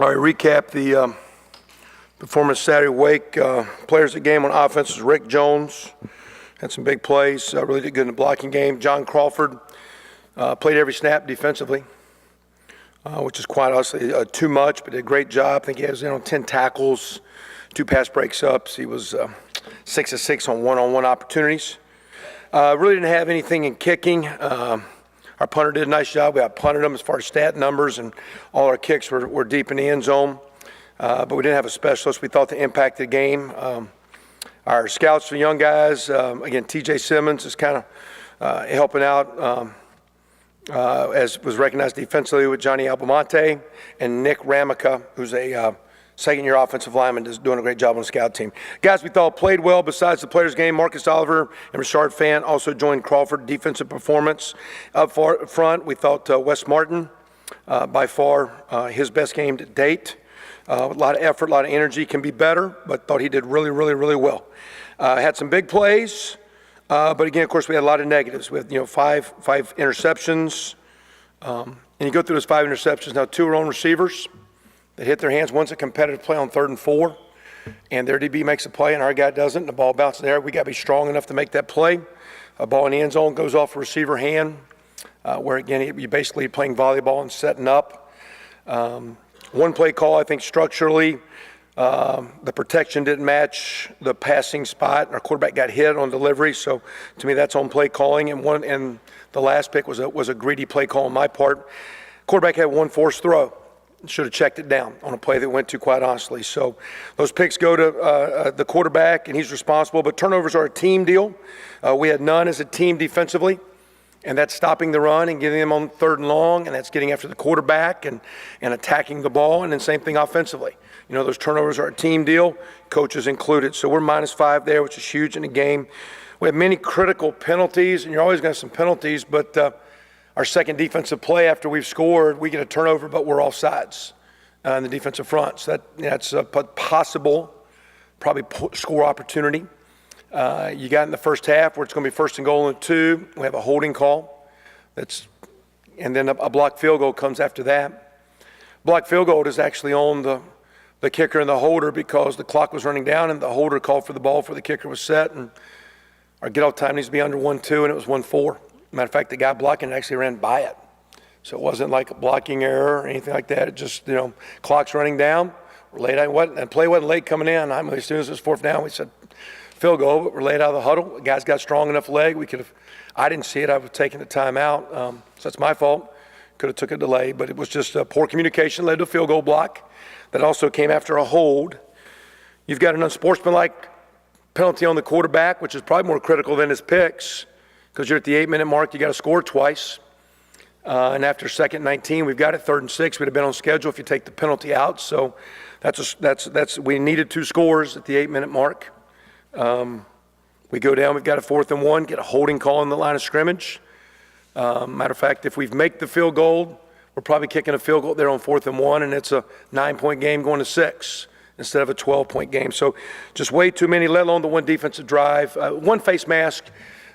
All right, recap the performance Saturday. Wake players of the game on offense was Rick Jones. Had some big plays. Really did good in the blocking game. John Crawford played every snap defensively, which is quite honestly too much, but did a great job. I think he has 10 tackles, 2 pass breaks ups. He was 6 of 6 on one-on-one opportunities. Really didn't have anything in kicking. Our punter did a nice job. We outpunted them as far as stat numbers, and all our kicks were deep in the end zone. But we didn't have a specialist. We thought the impact of the game. Our scouts for young guys, again, TJ Simmons is kind of helping out, as was recognized defensively with Johnny Albamonte, and Nick Ramica, who's a second-year offensive lineman, is doing a great job on the scout team. Guys we thought played well besides the players' game, Marcus Oliver and Rashard Fan also joined Crawford defensive performance. Up front, we thought Wes Martin, by far his best game to date. A lot of effort, a lot of energy, can be better, but thought he did really, really, really well. Had some big plays, but again, of course, we had a lot of negatives. We had, five interceptions, and you go through those 5 interceptions. Now, 2 are on receivers that hit their hands. One's a competitive play on 3rd and 4, and their DB makes a play, and our guy doesn't, and the ball bounces there. We got to be strong enough to make that play. A ball in the end zone goes off a receiver hand, where, again, you're basically playing volleyball and setting up. One play call, I think structurally, the protection didn't match the passing spot. Our quarterback got hit on delivery, so to me that's on play calling. And the last pick was a greedy play call on my part. Quarterback had one forced throw. Should have checked it down on a play that went to, quite honestly. So those picks go to the quarterback, and he's responsible. But turnovers are a team deal. We had none as a team defensively. And that's stopping the run and getting them on 3rd and long, and that's getting after the quarterback and attacking the ball, and then same thing offensively. Those turnovers are a team deal, coaches included. So we're -5 there, which is huge in the game. We have many critical penalties, and you're always going to have some penalties, but our second defensive play after we've scored, we get a turnover, but we're offsides in the defensive front. So that's a possible, probably score opportunity. You got in the first half where it's going to be 1st and goal and 2. We have a holding call. And then a blocked field goal comes after that. Blocked field goal is actually on the kicker and the holder because the clock was running down and the holder called for the ball for the kicker was set. And our get-off time needs to be under 1-2, and it was 1-4. Matter of fact, the guy blocking actually ran by it. So it wasn't like a blocking error or anything like that. It just, clock's running down. We're late. And play wasn't late coming in. As soon as it was 4th down, we said, field goal, but we're laid out of the huddle. The guys got strong enough leg. I didn't see it. I was taking the timeout. So that's my fault. Could have took a delay, but it was just poor communication led to a field goal block that also came after a hold. You've got an unsportsmanlike penalty on the quarterback, which is probably more critical than his picks because you're at the 8-minute mark. You got to score twice. And after 2nd and 19, we've got it 3rd and 6. We'd have been on schedule if you take the penalty out. So we needed 2 scores at the 8-minute mark. We go down, we've got a 4th and 1, get a holding call in the line of scrimmage. Matter of fact, if we make the field goal, we're probably kicking a field goal there on 4th and 1, and it's a 9-point game going to 6 instead of a 12-point game. So just way too many, let alone the one defensive drive. One face mask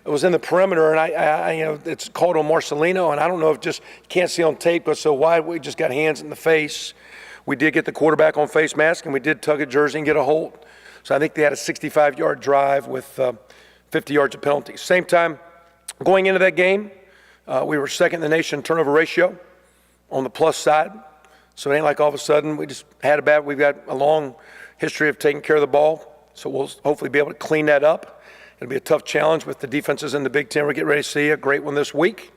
was in the perimeter, and it's called on Marcelino, and I don't know if you can't see on tape, but so wide, we just got hands in the face. We did get the quarterback on face mask, and we did tug a jersey and get a hold. So I think they had a 65-yard drive with 50 yards of penalties. Same time, going into that game, we were 2nd in the nation in turnover ratio on the plus side. So it ain't like all of a sudden we just had a bad. We've got a long history of taking care of the ball. So we'll hopefully be able to clean that up. It'll be a tough challenge with the defenses in the Big Ten. We're getting ready to see a great one this week.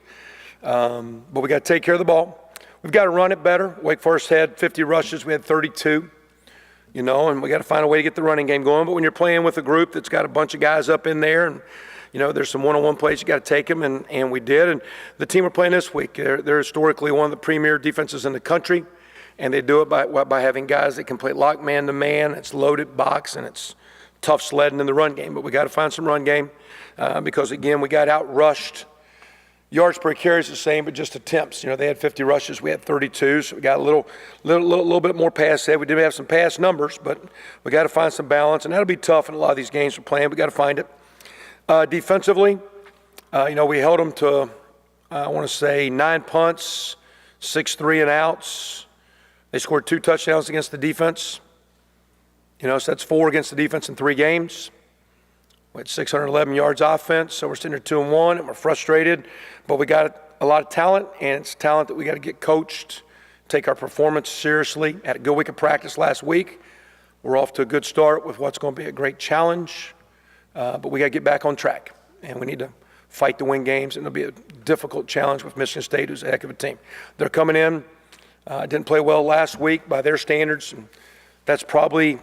But we got to take care of the ball. We've got to run it better. Wake Forest had 50 rushes. We had 32. And we got to find a way to get the running game going. But when you're playing with a group that's got a bunch of guys up in there, and there's some one-on-one plays, you got to take them, and we did. And the team we're playing this week, they're historically one of the premier defenses in the country, and they do it by having guys that can play lock man-to-man. It's loaded box, and it's tough sledding in the run game. But we got to find some run game because, again, we got out-rushed. Yards per carry is the same, but just attempts. They had 50 rushes. We had 32, so we got a little bit more pass head. We did have some pass numbers, but we got to find some balance, and that'll be tough in a lot of these games we're playing. We got to find it. Defensively, we held them to, I want to say, 9 punts, 6 3 and outs, They scored 2 touchdowns against the defense. So that's 4 against the defense in 3 games. We had 611 yards offense, so we're sitting here 2-1, and we're frustrated. But we got a lot of talent, and it's talent that we got to get coached, take our performance seriously. Had a good week of practice last week. We're off to a good start with what's going to be a great challenge. But we got to get back on track, and we need to fight to win games, and it'll be a difficult challenge with Michigan State, who's a heck of a team. They're coming in, didn't play well last week by their standards, and that's probably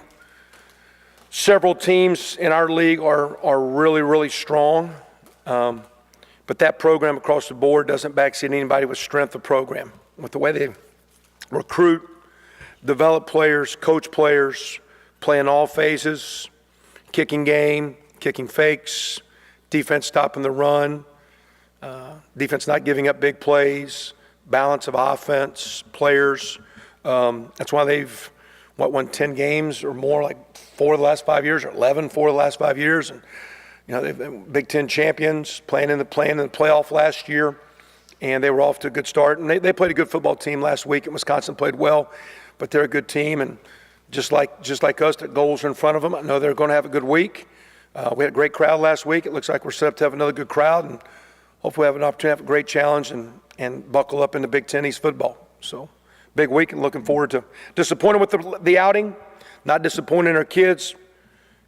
several teams in our league are really, really strong. But that program across the board doesn't backseat anybody with strength of program. With the way they recruit, develop players, coach players, play in all phases, kicking game, kicking fakes, defense stopping the run, defense not giving up big plays, balance of offense, players. That's why they've won 10 games or more, like 4 of the last 5 years, or 11 4 of the last 5 years. And they've been Big Ten champions, playing in the playoff last year, and they were off to a good start. And they played a good football team last week, and Wisconsin played well, but they're a good team. And just like us, the goals are in front of them. I know they're going to have a good week. We had a great crowd last week. It looks like we're set up to have another good crowd, and hopefully have an opportunity to have a great challenge and buckle up into Big Ten East football. So big week, and looking forward to. Disappointed with the outing, not disappointed in our kids,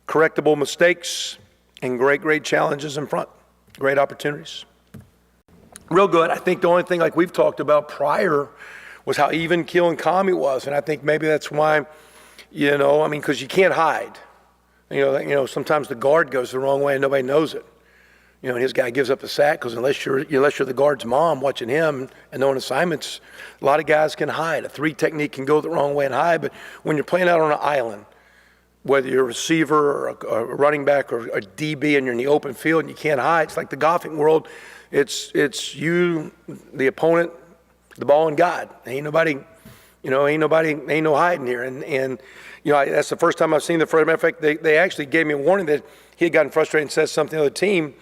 correctable mistakes, and great challenges in front, great opportunities. Real good. I think the only thing, like we've talked about prior, was how even keel and calm he was, and I think maybe that's why, because you can't hide. Sometimes the guard goes the wrong way and nobody knows it. And his guy gives up the sack because unless you're the guard's mom watching him and knowing assignments, a lot of guys can hide. A 3 technique can go the wrong way and hide, but when you're playing out on an island, whether you're a receiver or a running back or a DB and you're in the open field and you can't hide, it's like the golfing world. It's you, the opponent, the ball, and God. Ain't no hiding here. And that's the first time I've seen the first. Matter of fact, they actually gave me a warning that he had gotten frustrated and said something to the other team.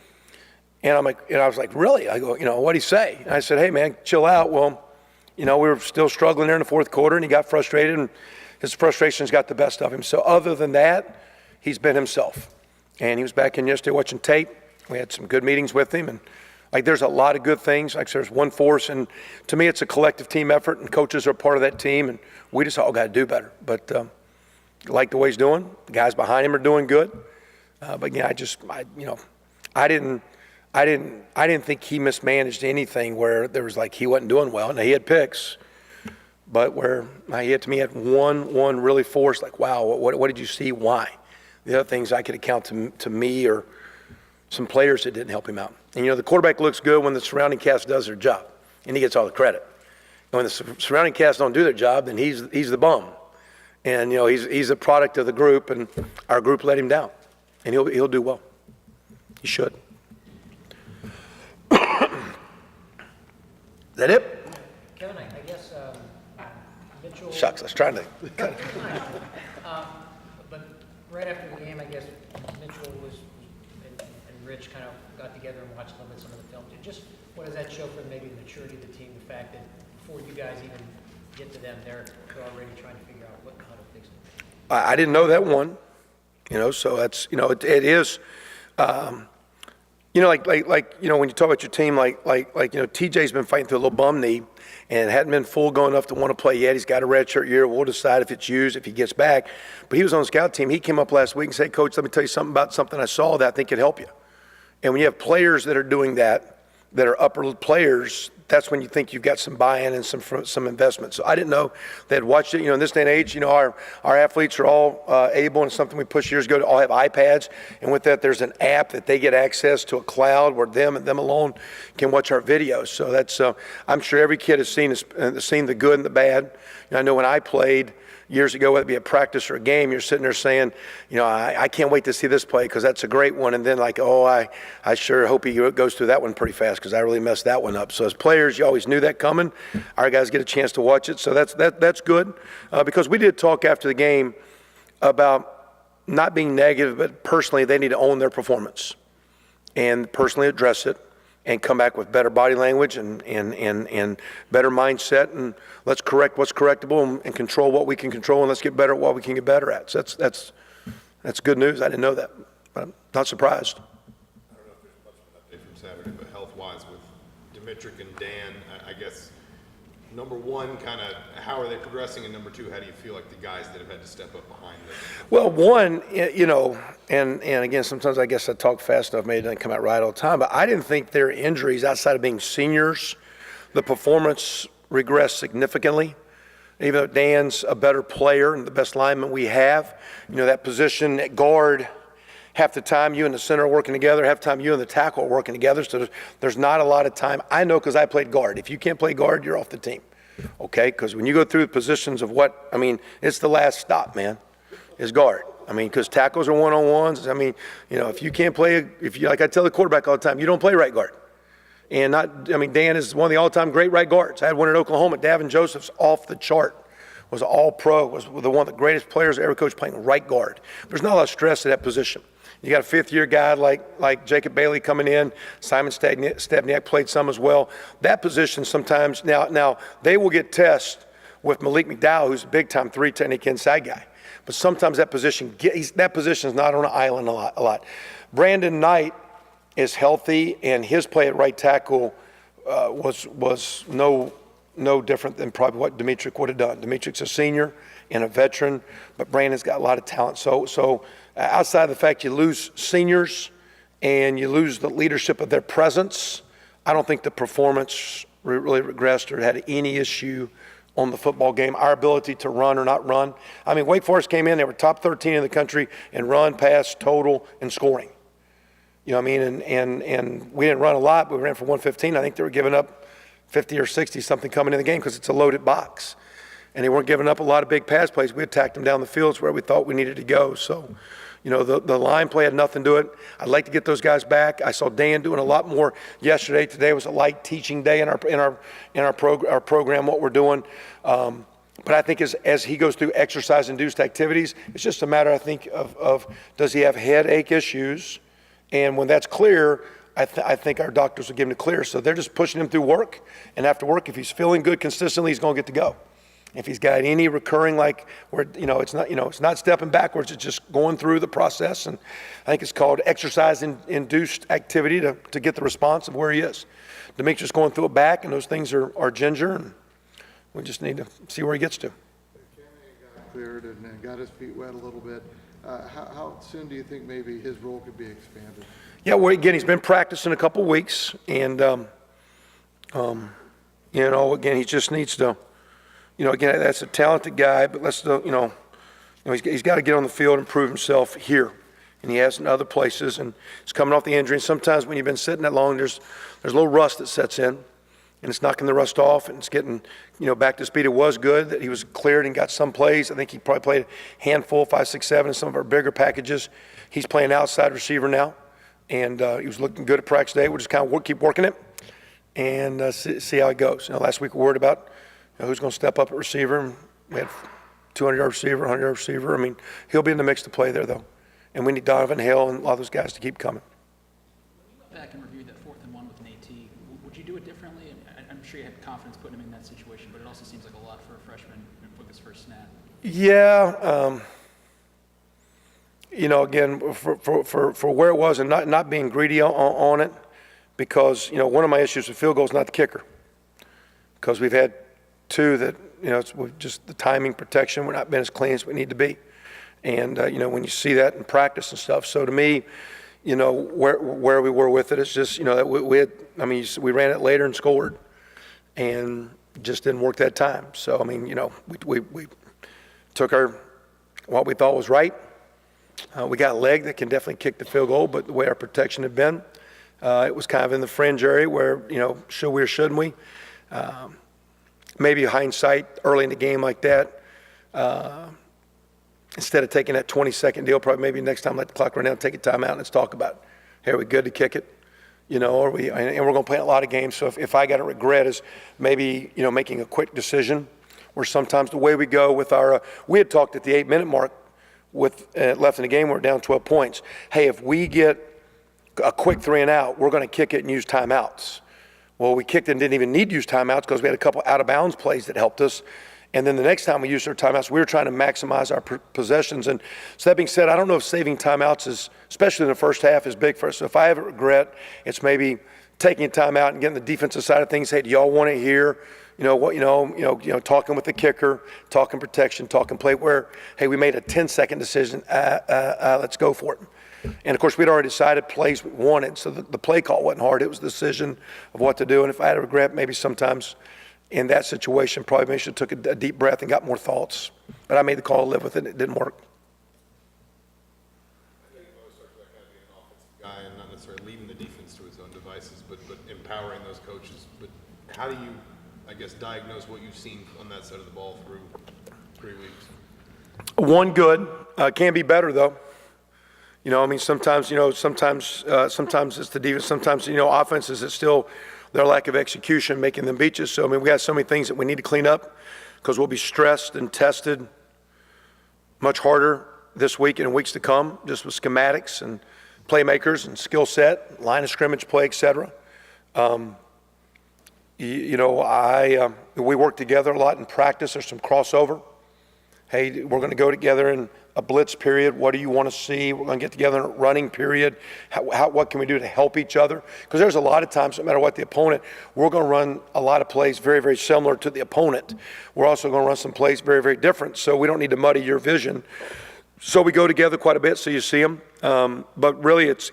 And I was like, really? I go, what'd he say? And I said, hey man, chill out. Well, we were still struggling there in the fourth quarter, and he got frustrated, and his frustrations got the best of him. So other than that, he's been himself. And he was back in yesterday watching tape. We had some good meetings with him, and there's a lot of good things. There's one force, and to me, it's a collective team effort, and coaches are part of that team, and we just all got to do better. But like the way he's doing, the guys behind him are doing good. But yeah, I didn't think he mismanaged anything where there was he wasn't doing well. Now he had picks, but where he had one really forced, wow, what did you see? Why? The other things I could account to me or some players that didn't help him out. And the quarterback looks good when the surrounding cast does their job, and he gets all the credit. And when the surrounding cast don't do their job, then he's the bum. And he's a product of the group, and our group let him down, and he'll do well. He should. Is that it? Kevin, I guess Mitchell. Shucks, I was trying to. But right after the game, I guess Mitchell and Rich kind of got together and watched a little bit some of the film. Just what does that show for maybe the maturity of the team? The fact that before you guys even get to them, they're already trying to figure out how to fix it. I didn't know that one. So that's it is. When you talk about your team, TJ's been fighting through a little bum knee and hadn't been full going enough to want to play yet. He's got a redshirt year. We'll decide if it's used, if he gets back. But he was on the scout team. He came up last week and said, Coach, let me tell you something about something I saw that I think could help you. And when you have players that are doing that are upper players, that's when you think you've got some buy-in and some investment. So I didn't know they had watched it. In this day and age, our athletes are all able, and something we pushed years ago, to all have iPads. And with that, there's an app that they get access to a cloud where them and them alone can watch our videos. So that's I'm sure every kid has seen the good and the bad. I know when I played years ago, whether it be a practice or a game, you're sitting there saying, I can't wait to see this play because that's a great one. And then I sure hope he goes through that one pretty fast because I really messed that one up. So as players, you always knew that coming. Our guys get a chance to watch it. So that's good because we did talk after the game about not being negative, but personally they need to own their performance and personally address it and come back with better body language and better mindset, and let's correct what's correctable and control what we can control, and let's get better at what we can get better at. So that's good news. I didn't know that, but I'm not surprised. I don't know if there's much of an update from Saturday, but health-wise with Demetric and Dan, I guess, number one, kind of how are they progressing, and number two, how do you feel like the guys that have had to step up behind them? Well, one, you know, and again, sometimes I guess I talk fast enough, maybe it doesn't come out right all the time, but I didn't think their injuries, outside of being seniors, the performance regressed significantly. Even though Dan's a better player and the best lineman we have, you know, that position at guard, half the time you and the center are working together, half the time you and the tackle are working together, so there's not a lot of time. I know because I played guard. If you can't play guard, you're off the team, okay? Because when you go through the positions of what, I mean, it's the last stop, man, is guard. I mean, because tackles are one-on-ones. I mean, you know, if you can't play, like I tell the quarterback all the time, you don't play right guard. And Dan is one of the all-time great right guards. I had one at Oklahoma. Davin Joseph's off the chart. Was an all-pro, was one of the greatest players I ever coached playing right guard. There's not a lot of stress at that position. You got a fifth-year guy like Jacob Bailey coming in. Simon Stepniak played some as well. That position sometimes, now they will get tests with Malik McDowell, who's a big-time three-technique inside guy. But sometimes that position is not on an island a lot. Brandon Knight is healthy, and his play at right tackle was no different than probably what Demetric would have done. Demetric's a senior and a veteran, but Brandon's got a lot of talent. So outside of the fact you lose seniors and you lose the leadership of their presence, I don't think the performance really regressed or had any issue on the football game. Our ability to run or not run. I mean, Wake Forest came in, they were top 13 in the country in run, pass, total, and scoring. You know what I mean? And we didn't run a lot, but we ran for 115. I think they were giving up 50 or 60 something coming in the game because it's a loaded box. And they weren't giving up a lot of big pass plays. We attacked them down the fields where we thought we needed to go. So, you know, the line play had nothing to do it. I'd like to get those guys back. I saw Dan doing a lot more yesterday. Today was a light teaching day in our program, what we're doing. But I think as he goes through exercise-induced activities, it's just a matter, I think, of does he have headache issues? And when that's clear, I think our doctors will give him the clear. So they're just pushing him through work. And after work, if he's feeling good consistently, he's going to get to go. If he's got any recurring, like where, it's not stepping backwards, it's just going through the process. And I think it's called exercise-induced activity to get the response of where he is. Demetrius going through it back, and those things are ginger, and we just need to see where he gets to. Cleared and got his feet wet a little bit. How soon do you think maybe his role could be expanded? Yeah, well, again, he's been practicing a couple weeks, and again, he just needs to. Again, that's a talented guy, but he's got to get on the field and prove himself here, and he has in other places, and he's coming off the injury. And sometimes when you've been sitting that long, there's a little rust that sets in, and it's knocking the rust off, and it's getting, back to speed. It was good that he was cleared and got some plays. I think he probably played a handful, 5, 6, 7, in some of our bigger packages. He's playing outside receiver now, and he was looking good at practice today. We'll just kind of keep working it and see how it goes. Last week we were worried about who's going to step up at receiver. And we had 200-yard receiver, 100-yard receiver. I mean, he'll be in the mix to play there, though. And we need Donovan Hale and a lot of those guys to keep coming. When you went back and reviewed that 4th and 1 with an AT, would you do it differently? I'm sure you had confidence putting him in that situation, but it also seems like a lot for a freshman with his first snap. Yeah. Again, for where it was and not being greedy on it, because, one of my issues with field goal is not the kicker. Because we've had two that, it's just the timing protection. We're not been as clean as we need to be. And, when you see that in practice and stuff. So to me, where we were with it, it's just, that we ran it later and scored and just didn't work that time. So, we took what we thought was right. We got a leg that can definitely kick the field goal, but the way our protection had been, it was kind of in the fringe area where, should we or shouldn't we? Maybe hindsight early in the game like that, instead of taking that 20-second deal, probably maybe next time let the clock run down, take a timeout, and let's talk about it. Hey, are we good to kick it? And we're going to play a lot of games. So if I got to regret is maybe, making a quick decision, where sometimes the way we go with we had talked at the 8-minute mark with left in the game, we're down 12 points. Hey, if we get a quick 3 and out, we're going to kick it and use timeouts. Well, we kicked it and didn't even need to use timeouts because we had a couple out of bounds plays that helped us. And then the next time we used our timeouts, we were trying to maximize our possessions. And so that being said, I don't know if saving timeouts is, especially in the first half, is big for us. So if I have a regret, it's maybe taking a timeout and getting the defensive side of things. Hey, do y'all want it here? Talking with the kicker, talking protection, talking play. Where, hey, we made a 10-second decision. Let's go for it. And of course, we'd already decided plays we wanted, so the play call wasn't hard. It was the decision of what to do. And if I had a regret, maybe sometimes in that situation, probably maybe should have took a deep breath and got more thoughts. But I made the call to live with it, and it didn't work. I think most are that kind of being an offensive guy and not necessarily leaving the defense to its own devices, but empowering those coaches. But how do you, I guess, diagnose what you've seen on that side of the ball through 3 weeks? One good, can be better though. Sometimes it's the defense. Sometimes, offenses, it's still their lack of execution making them beat us. So, we got so many things that we need to clean up because we'll be stressed and tested much harder this week and in weeks to come, just with schematics and playmakers and skill set, line of scrimmage play, et cetera. We work together a lot in practice. There's some crossover. Hey, we're going to go together in a blitz period. What do you want to see? We're going to get together in a running period. What can we do to help each other? Because there's a lot of times, no matter what the opponent, we're going to run a lot of plays very, very similar to the opponent. We're also going to run some plays very, very different. So we don't need to muddy your vision. So we go together quite a bit, so you see them. But really, it's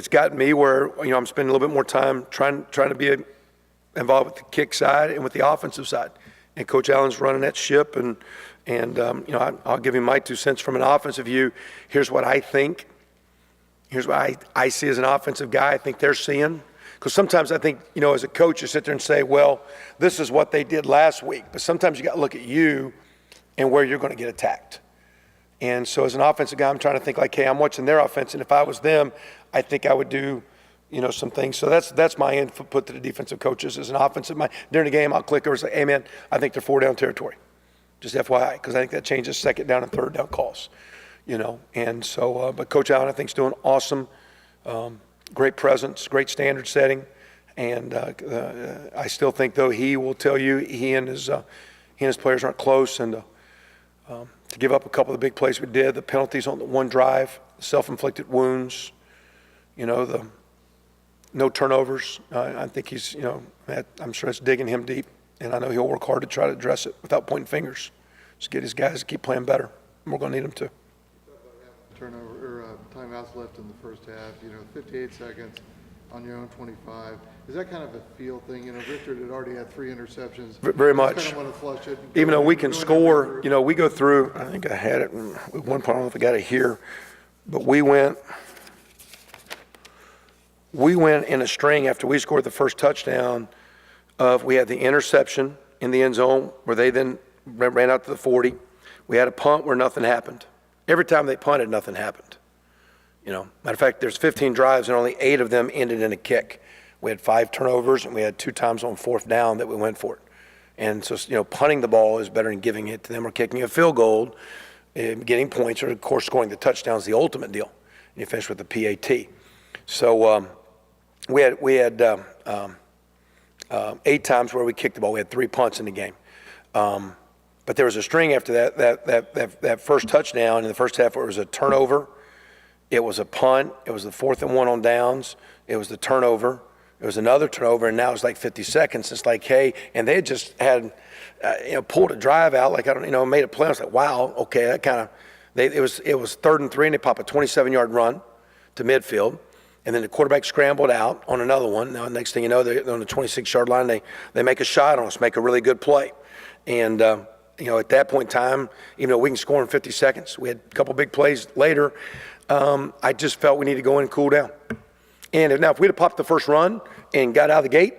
gotten me where I'm spending a little bit more time trying to be involved with the kick side and with the offensive side. And Coach Allen's running that ship, and I'll give him my 2 cents from an offensive view. Here's what I think. Here's what I see as an offensive guy. I think they're seeing. Because sometimes I think, as a coach, you sit there and say, well, this is what they did last week. But sometimes you got to look at you and where you're going to get attacked. And so as an offensive guy, I'm trying to think like, hey, I'm watching their offense, and if I was them, I think I would do some things. So that's my input to the defensive coaches as an offensive mind. During the game, I'll click over and say, hey, man, I think they're 4 down territory. Just FYI, because I think that changes 2nd down and 3rd down calls, And so, but Coach Allen, I think, is doing awesome, great presence, great standard setting. And I still think, though, he will tell you he and his players aren't close. And to give up a couple of the big plays we did, the penalties on the one drive, self-inflicted wounds, the no turnovers. I think he's, I'm sure it's digging him deep, and I know he'll work hard to try to address it without pointing fingers. Just get his guys to keep playing better, and we're going to need them to. Turnover or timeouts left in the first half. 58 seconds on your own 25. Is that kind of a feel thing? Richard had already had 3 interceptions. Very much. Kind of want to flush it. Even though we can score, we go through. I think I had it at one point. I don't know if I got it here, but we went in a string after we scored the first touchdown we had the interception in the end zone where they then ran out to the 40. We had a punt where nothing happened. Every time they punted, nothing happened. Matter of fact, there's 15 drives and only 8 of them ended in a kick. We had 5 turnovers and we had 2 times on 4th down that we went for it. And so, punting the ball is better than giving it to them or kicking a field goal, getting points, or of course scoring the touchdown is the ultimate deal. And you finish with the PAT. So, we had 8 times where we kicked the ball. We had 3 punts in the game. But there was a string after that first touchdown in the first half where it was a turnover. It was a punt. It was the 4th and 1 on downs. It was the turnover. It was another turnover, and now it's like 50 seconds. It's like, hey, and they had just had, pulled a drive out, like, made a play. I was like, wow, okay, that kind of, it was 3rd and 3, and they pop a 27-yard run to midfield. And then the quarterback scrambled out on another one. Now, next thing you know, they're on the 26-yard line. They make a shot on us, make a really good play. And, at that point in time, even though we can score in 50 seconds, we had a couple big plays later. I just felt we needed to go in and cool down. And now, if we'd have popped the first run and got out of the gate,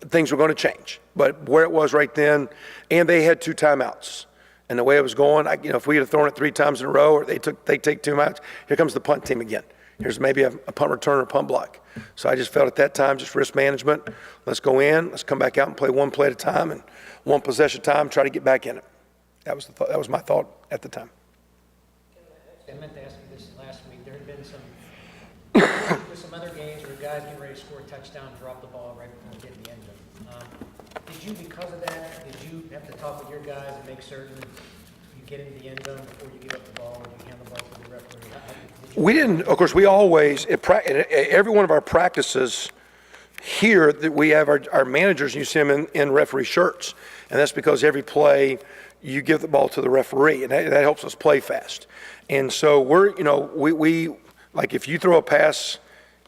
things were going to change. But where it was right then, and they had 2 timeouts. And the way it was going, if we had thrown it 3 times in a row, or they take 2 timeouts, here comes the punt team again. Here's maybe a punt return or a punt block. So I just felt at that time, just risk management. Let's go in. Let's come back out and play one play at a time and one possession time, try to get back in it. That was my thought at the time. Kevin, I I meant to ask you this last week. There had been some, with some other games where guys getting ready to score a touchdown, drop the ball right before getting the end zone. Did you, because of that, did you have to talk with your guys and make certain you get into the end zone before you give up the ball, or you hand the ball to the referee? Did you- We didn't, of course, we always, at every one of our practices here, that we have our managers, you see them in referee shirts. And that's because every play, you give the ball to the referee, and that helps us play fast. And so we like if you throw a pass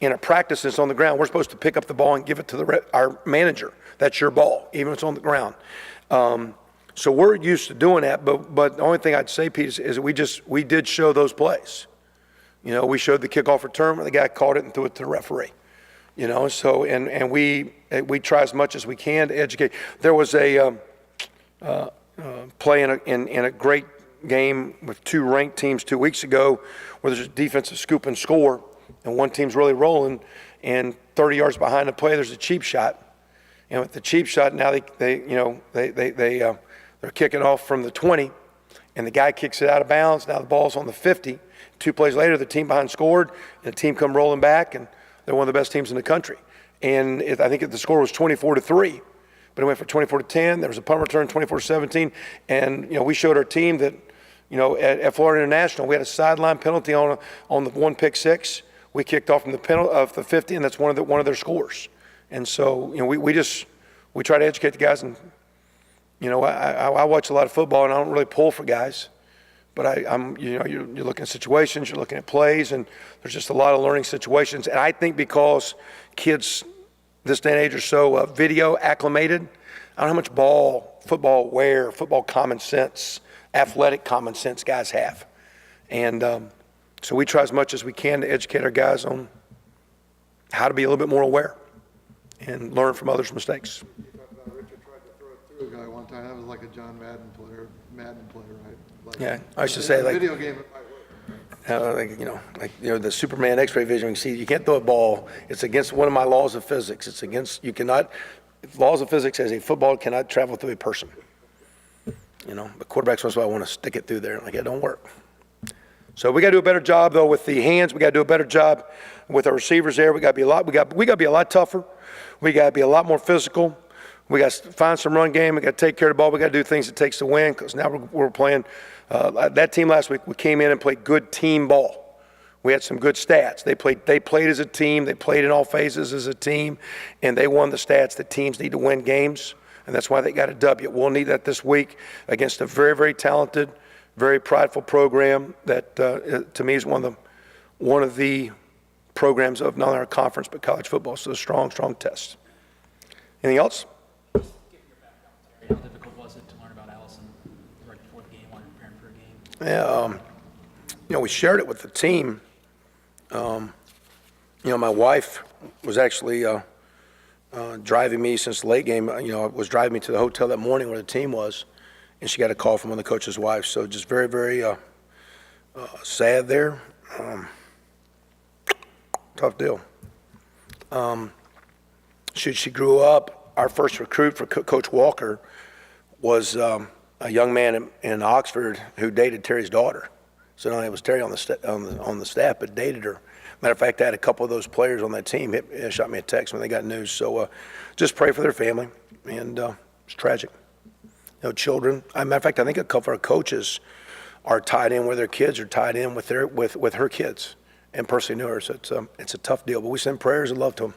in a practice that's on the ground, we're supposed to pick up the ball and give it to our manager. That's your ball, even if it's on the ground. So we're used to doing that, but the only thing I'd say, Pete, is we did show those plays. We showed the kickoff return where the guy caught it and threw it to the referee. So and we try as much as we can to educate. There was a play in a great game with two ranked teams 2 weeks ago where there's a defensive scoop and score, and one team's really rolling, and 30 yards behind the play there's a cheap shot. And with the cheap shot, now they're kicking off from the 20, and the guy kicks it out of bounds. Now the ball's on the 50. 2 plays later, the team behind scored, and the team come rolling back, and they're one of the best teams in the country. And I think the score was 24-3, but it went from 24-10. There was a punt return, 24-17, and we showed our team that at Florida International we had a sideline penalty on the one pick six. We kicked off from the 50, and that's one of their scores. And so we try to educate the guys, and I watch a lot of football, and I don't really pull for guys. But you're looking at situations, you're looking at plays, and there's just a lot of learning situations. And I think because kids this day and age are so video acclimated, I don't know how much football common sense, athletic common sense guys have. And so we try as much as we can to educate our guys on how to be a little bit more aware and learn from others' mistakes. You talked about Richard tried to throw it through a guy one time. That was like a John Madden player, right? Like, Yeah, I used to say, in a like, video game, it might work. the Superman X-ray vision. You see, you can't throw a ball. It's against one of my laws of physics. Laws of physics as a football cannot travel through a person. The quarterback's once in a while want to stick it through there. Like, it don't work. So we got to do a better job though with the hands. We got to do a better job with our receivers there. We got to be a lot tougher. We got to be a lot more physical. We got to find some run game. We got to take care of the ball. We got to do things it takes to win, because now we're playing. That team last week, we came in and played good team ball. We had some good stats. They played as a team. They played in all phases as a team, and they won the stats that teams need to win games, and that's why they got a W. We'll need that this week against a very, very talented, very prideful program that, to me, is one of the programs of not only our conference but college football. So a strong, strong test. Anything else? How difficult was it to learn about Allison right before the game while you're preparing for a game? Yeah, we shared it with the team. My wife was actually driving me since the late game. Was driving me to the hotel that morning where the team was, and she got a call from one of the coach's wives. So just very, very sad there. Tough deal. She grew up. Our first recruit for Coach Walker was a young man in Oxford who dated Terry's daughter. So not only was Terry on the staff, but dated her. Matter of fact, I had a couple of those players on that team shot me a text when they got news. So just pray for their family, and it's tragic. Children. Matter of fact, I think a couple of our coaches are tied in with their kids, or tied in with her kids, and personally knew her. So it's a tough deal. But we send prayers and love to them.